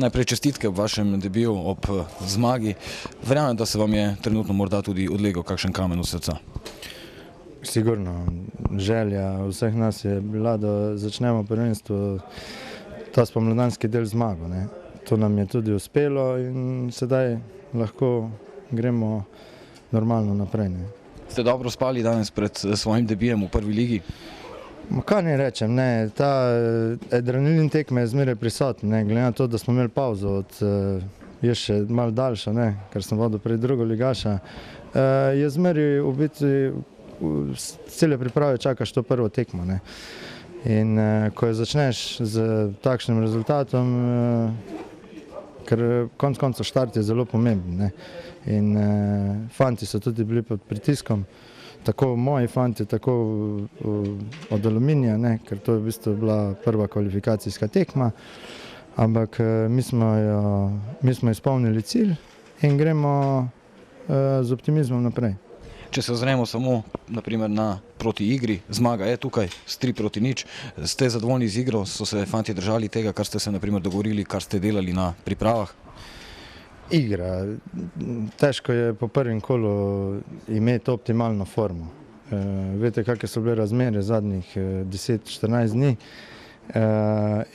Najprej čestitke ob vašem debiju, ob zmagi. Verjamem, da se vam je trenutno morda tudi odlegel kakšen kamen v srca. Sigurno. Želja vseh nas je bila, da začnemo prvenstvo ta spomladanski del zmago. To nam je tudi uspelo in sedaj lahko gremo normalno naprej. Ste dobro spali danes pred svojim debijem v prvi ligi? Kaj ne rečem, ta adrenalin tekme je zmeraj prisoten, glede na to, da smo imeli pauzo, je še malo daljša, ker sem vodil pred drugo ligaša, je zmeraj v biti cele priprave čakaš to prvo tekmo. In ko jo začneš z takšnim rezultatom, ker konec koncev štart je zelo pomemben. In fanti so tudi bili pod pritiskom, tako moji fanti, tako od Aluminija, ker to je v bistvu bila prva kvalifikacijska tekma, ampak mi smo izpolnili cilj in gremo z optimizmom naprej. Če se ozremo samo naprimer na proti igri, zmaga je tukaj s 3-0, ste zadovoljni z igro, so se fanti držali tega, kar ste se naprimer dogovorili, kar ste delali na pripravah? Igra. Težko je po prvem kolu imeti optimalno formo. Veste, kakšne so bile razmere zadnjih 10-14 dni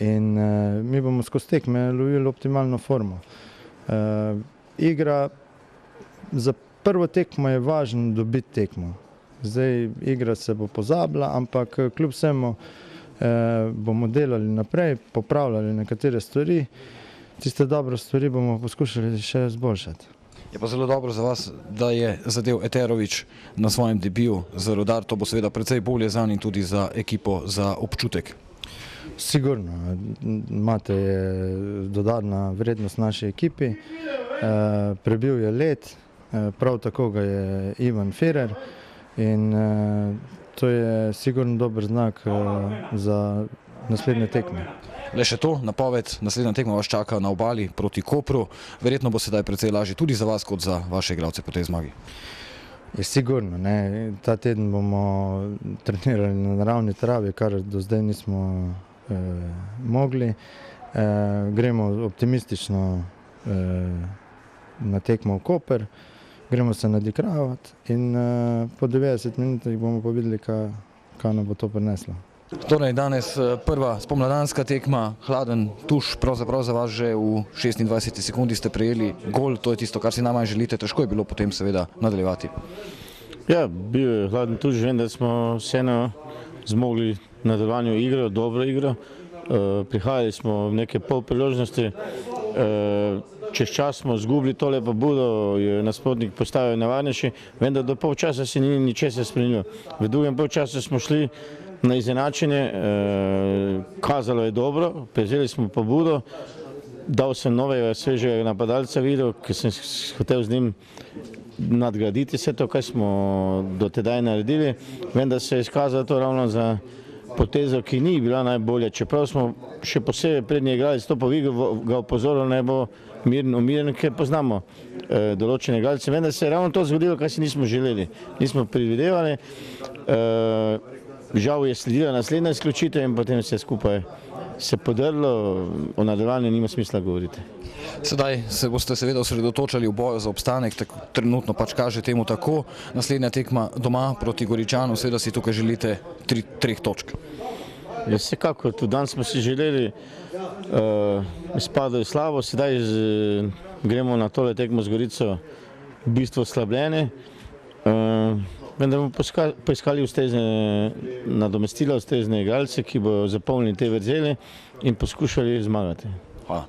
in mi bomo skozi tekme lovili optimalno formo. Igra, za prvo tekmo je važno dobiti tekmo. Zdaj igra se bo pozabila, ampak kljub vsemu bomo delali naprej, popravljali nekatere stvari. Tiste dobre stvari bomo poskušali še zboljšati. Je pa zelo dobro za vas, da je zadel Eterović na svojem debiju za Rudar. To bo seveda precej bolje zanj in tudi za ekipo, za občutek. Sigurno. Mate je dodatna vrednost naši ekipi. Prebil je led, prav tako ga je Ivan Ferer in to je sigurno dober znak za naslednje tekme. Le še to, napoved, naslednja tekma vas čaka na Obali proti Kopru. Verjetno bo sedaj precej lažje tudi za vas, kot za vaše igralce po tej zmagi. Je sigurno, ta teden bomo trenirali na naravni travi, kar do zdaj nismo mogli. Gremo optimistično na tekmo v Koper, gremo se nadigravati in po 90 minutah bomo pa videli, kaj nam bo to prineslo. Torej, danes prva spomladanska tekma, hladen tuš, pravzaprav za vas že v 26 sekundi ste prejeli gol, to je tisto, kar si najmanj želite, težko je bilo potem seveda nadaljevati. Ja, bil je hladen tuš, vem, da smo vseeno zmogli nadaljevanju igro, dobro igro, prihajali smo v neke pol priložnosti, čez čas smo zgubili tole pobudo, je nasprotnik postavil nevarnejši, vem, da do polčasa se ni ničesar spremenilo. V drugem polčasu smo šli na izenačenje, kazalo je dobro, prevzeli smo pobudo, dal sem novega svežega napadalca videl, ker sem hotel z njim nadgraditi vse to, kaj smo do tedaj naredili. Vem, da se je izkazalo to ravno za potezo, ki ni bila najbolje, čeprav smo še posebej prednji igralec to povigal, ga opozoril, naj bo umiren, ker poznamo določene igralce. Vem, da se je ravno to zgodilo, kaj si nismo želeli, nismo predvidevali. Žal je sledila naslednja izključitev in potem vse skupaj se podrlo, o nadaljevanju nima smisla govoriti. Sedaj se boste seveda osredotočali v boju za obstanek, trenutno pač kaže temu tako. Naslednja tekma doma proti Goričanu, seveda si tukaj želite 3 točk. Vsekakor, tudi danes smo si želeli, izpadlo je slabo, sedaj gremo na tole tekmo z Gorico v bistvu slabljeni. Vendar bomo poiskali ustrezne nadomestila, ustrezne igralce, ki bodo zapolnili te vrzeli in poskušali zmagati. Hvala.